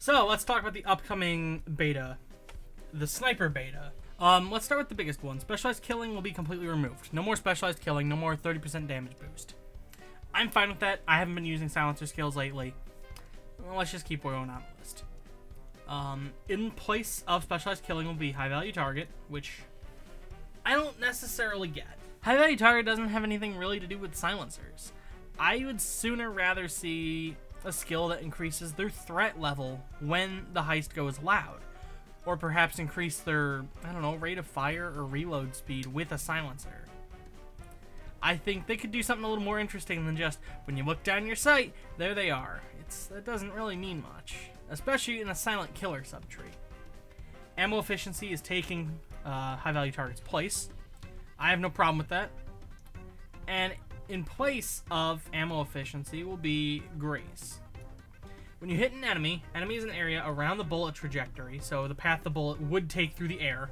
So let's talk about the upcoming beta, the sniper beta. Let's start with the biggest one. Specialized killing will be completely removed. No more specialized killing, no more 30% damage boost. I'm fine with that. I haven't been using silencer skills lately. Well, let's just keep going on the list. In place of specialized killing will be high value target, which I don't necessarily get. High value target doesn't have anything really to do with silencers. I would sooner rather see a skill that increases their threat level when the heist goes loud. Or perhaps increase their, I don't know, rate of fire or reload speed with a silencer. I think they could do something a little more interesting than just, when you look down your sight, there they are. That doesn't really mean much, especially in a silent killer subtree. Ammo efficiency is taking high value target's place. I have no problem with that. And in place of ammo efficiency will be grace. When you hit an enemy, enemies in an area around the bullet trajectory, so the path the bullet would take through the air,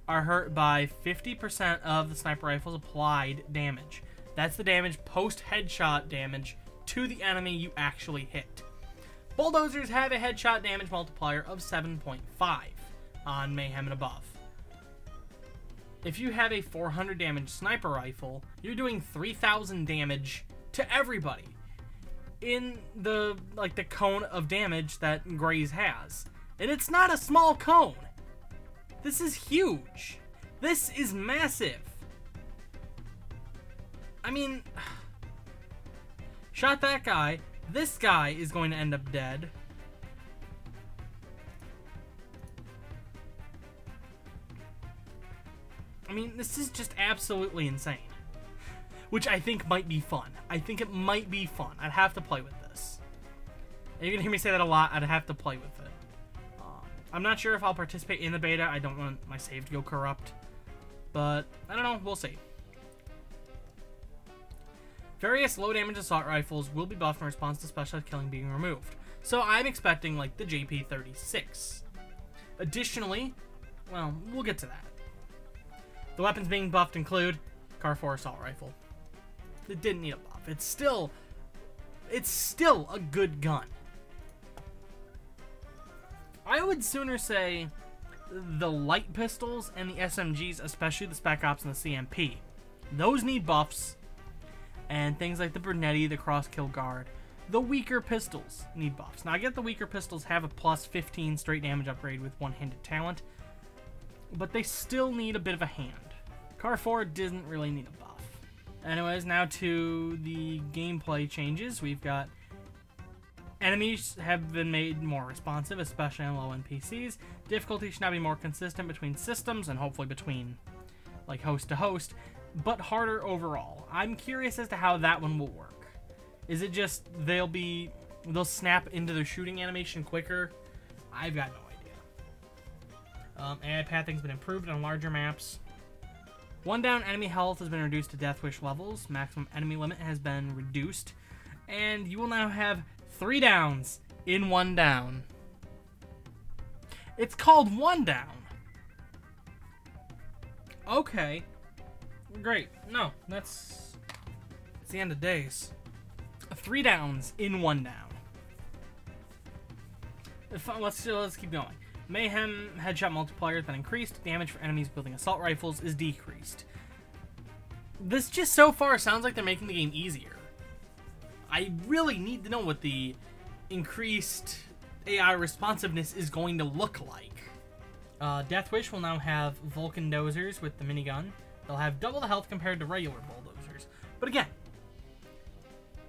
are hurt by 50% of the sniper rifle's applied damage. That's the damage post-headshot damage to the enemy you actually hit. Bulldozers have a headshot damage multiplier of 7.5 on Mayhem and above. If you have a 400 damage sniper rifle, you're doing 3,000 damage to everybody in the cone of damage that Graze has. And it's not a small cone. This is huge. This is massive. I mean, shot that guy. This guy is going to end up dead. I mean, this is just absolutely insane. Which I think might be fun. I think it might be fun. I'd have to play with this. And you're going to hear me say that a lot. I'd have to play with it. I'm not sure if I'll participate in the beta. I don't want my save to go corrupt. But, I don't know. We'll see. Various low damage assault rifles will be buffed in response to specialized killing being removed. So I'm expecting, like, the JP36. Additionally, well, we'll get to that. The weapons being buffed include Car 4 assault rifle. It didn't need a buff. It's still a good gun. I would sooner say the light pistols and the SMGs, especially the Spec Ops and the CMP. Those need buffs. And things like the Bernetti, the Cross-Kill Guard. The weaker pistols need buffs. Now, I get the weaker pistols have a plus 15 straight damage upgrade with one-handed talent, but they still need a bit of a hand. Car 4 doesn't really need a buff. Anyways, now to the gameplay changes. We've got enemies have been made more responsive, especially on low-end PCs. Difficulty should now be more consistent between systems and hopefully between, like, host to host, but harder overall. I'm curious as to how that one will work. Is it just they'll snap into their shooting animation quicker? I've got no idea. AI pathing's been improved on larger maps. One down enemy health has been reduced to Death Wish levels. Maximum enemy limit has been reduced. And you will now have 3 downs in 1 down. It's called 1 down. Okay. Great. No, that's the end of days. 3 downs in 1 down. Let's keep going. Mayhem headshot multiplier that increased. Damage for enemies wielding assault rifles is decreased. This just so far sounds like they're making the game easier. I really need to know what the increased AI responsiveness is going to look like. Death Wish will now have Vulcan dozers with the minigun. They'll have double the health compared to regular bulldozers. But again,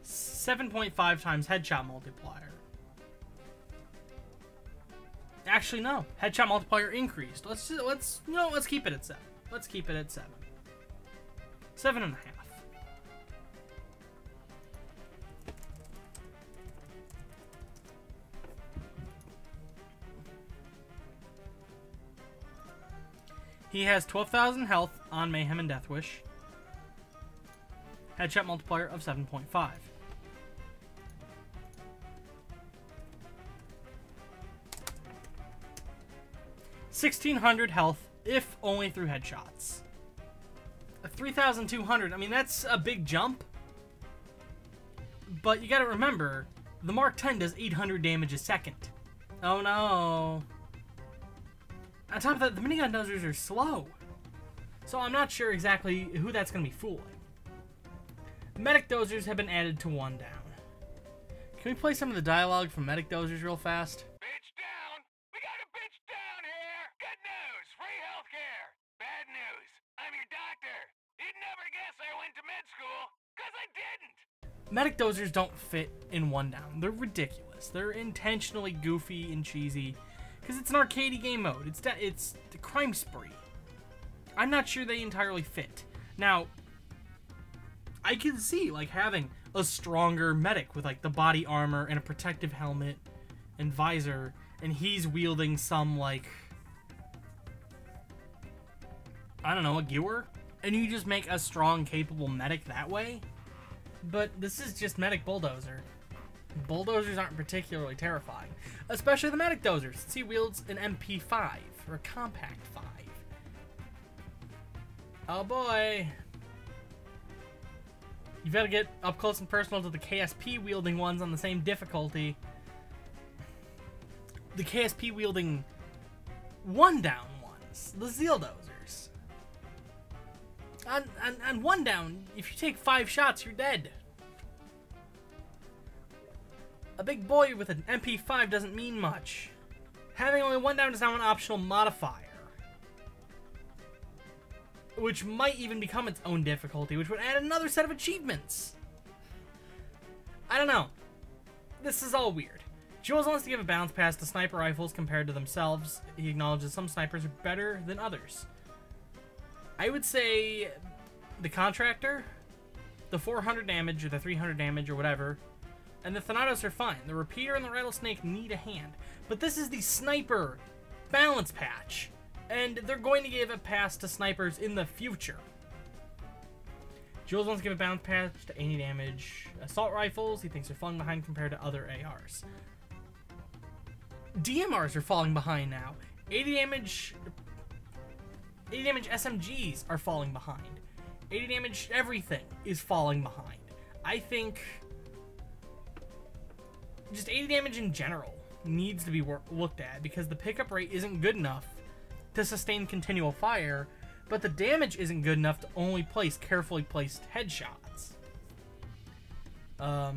7.5 times headshot multiplier. Actually, no. Headshot multiplier increased. Let's keep it at 7. Let's keep it at 7. 7.5. He has 12,000 health on Mayhem and Death Wish. Headshot multiplier of 7.5. 1,600 health, if only through headshots. 3,200, I mean, that's a big jump. But you gotta remember, the Mark 10 does 800 damage a second. Oh no. On top of that, the minigun dozers are slow. So I'm not sure exactly who that's going to be fooling. Medic dozers have been added to 1 down. Can we play some of the dialogue from medic dozers real fast? Bitch down! We got a bitch down here! Good news! Free healthcare! Bad news! I'm your doctor! You'd never guess I went to med school, 'cause I didn't! Medic dozers don't fit in 1 down. They're ridiculous. They're intentionally goofy and cheesy because it's an arcadey game mode. It's the crime spree. I'm not sure they entirely fit. Now, I can see like having a stronger medic with like the body armor and a protective helmet and visor, and he's wielding some like, I don't know, a gear, and you just make a strong, capable medic that way. But this is just medic bulldozer. Bulldozers aren't particularly terrifying, especially the medic dozers, since he wields an MP5 or a compact 5. Oh boy. You've got to get up close and personal to the KSP wielding ones on the same difficulty. The KSP wielding 1 down ones, the Zeal dozers. On 1 down, if you take 5 shots, you're dead. A big boy with an MP5 doesn't mean much. Having only 1 down is now an optional modifier, which might even become its own difficulty, which would add another set of achievements. I don't know. This is all weird. Jules wants to give a bounce pass to sniper rifles compared to themselves. He acknowledges some snipers are better than others. I would say the Contractor, the 400 damage or the 300 damage or whatever, and the Thanatos are fine. The Repeater and the Rattlesnake need a hand. But this is the Sniper balance patch, and they're going to give a pass to snipers in the future. Jules wants to give a bounce pass to 80 damage assault rifles. He thinks they're falling behind compared to other ARs. DMRs are falling behind now. 80 damage SMGs are falling behind. 80 damage everything is falling behind. I think just 80 damage in general needs to be looked at, because the pickup rate isn't good enough to sustain continual fire, but the damage isn't good enough to only place carefully placed headshots.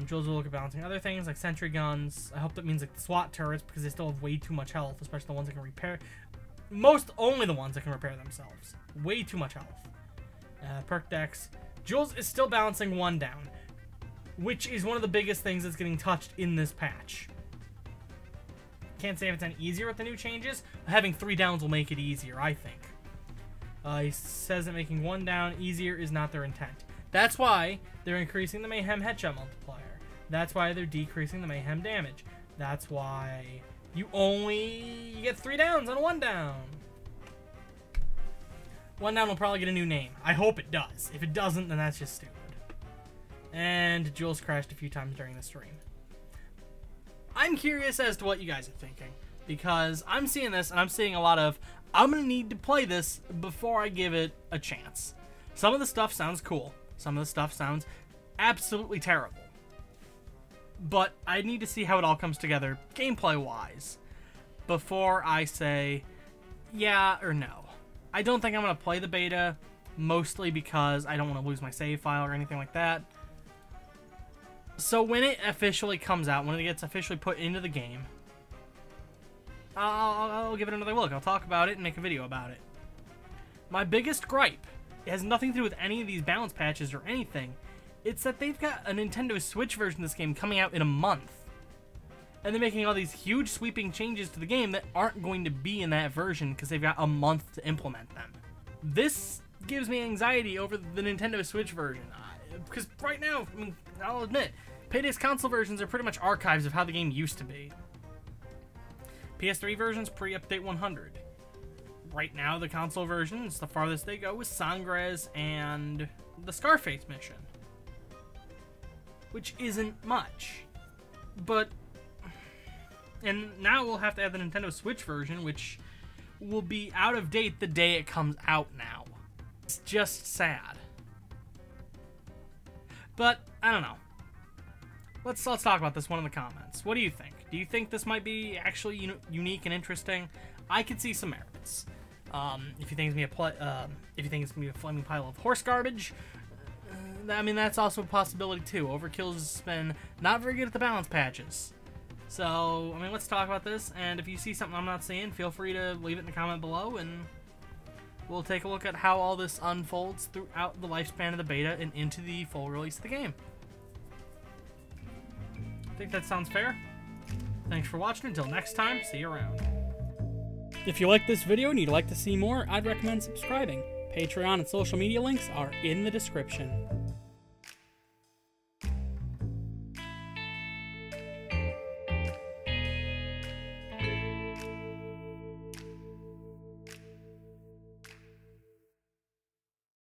Jules will look at balancing other things like sentry guns. I hope that means like SWAT turrets, because they still have way too much health, especially the ones that can repair. Only the ones that can repair themselves. Way too much health. Perk decks. Jules is still balancing 1 down, which is one of the biggest things that's getting touched in this patch. Can't say if it's any easier with the new changes. Having 3 downs will make it easier, I think. He says that making 1 down easier is not their intent. That's why they're increasing the Mayhem headshot multiplier. That's why they're decreasing the Mayhem damage. That's why you get 3 downs on 1 down. 1 down will probably get a new name. I hope it does. If it doesn't, then that's just stupid. And Jules crashed a few times during the stream. I'm curious as to what you guys are thinking, because I'm seeing this and I'm seeing a lot of, I'm going to need to play this before I give it a chance. Some of the stuff sounds cool. Some of the stuff sounds absolutely terrible. But I need to see how it all comes together gameplay-wise before I say yeah or no. I don't think I'm going to play the beta, mostly because I don't want to lose my save file or anything like that. So when it officially comes out, when it gets officially put into the game, I'll give it another look. I'll talk about it and make a video about it. My biggest gripe, it has nothing to do with any of these balance patches or anything. It's that they've got a Nintendo Switch version of this game coming out in a month. And they're making all these huge sweeping changes to the game that aren't going to be in that version because they've got a month to implement them. This gives me anxiety over the Nintendo Switch version. Because right now, I mean, I'll admit, Payday's console versions are pretty much archives of how the game used to be. PS3 version's pre-update 100. Right now, the console versions, the farthest they go is Sangres and the Scarface mission, which isn't much. But, and now we'll have to add the Nintendo Switch version, which will be out of date the day it comes out now. It's just sad. But, I don't know. Let's talk about this one in the comments. What do you think? Do you think this might be actually unique and interesting? I could see some merits. If you think it's gonna be a flaming pile of horse garbage, I mean, that's also a possibility too. Overkill's been not very good at the balance patches. So, I mean, let's talk about this, and if you see something I'm not seeing, feel free to leave it in the comment below, and we'll take a look at how all this unfolds throughout the lifespan of the beta and into the full release of the game. I think that sounds fair. Thanks for watching. Until next time, see you around. If you like this video and you'd like to see more, I'd recommend subscribing. Patreon and social media links are in the description.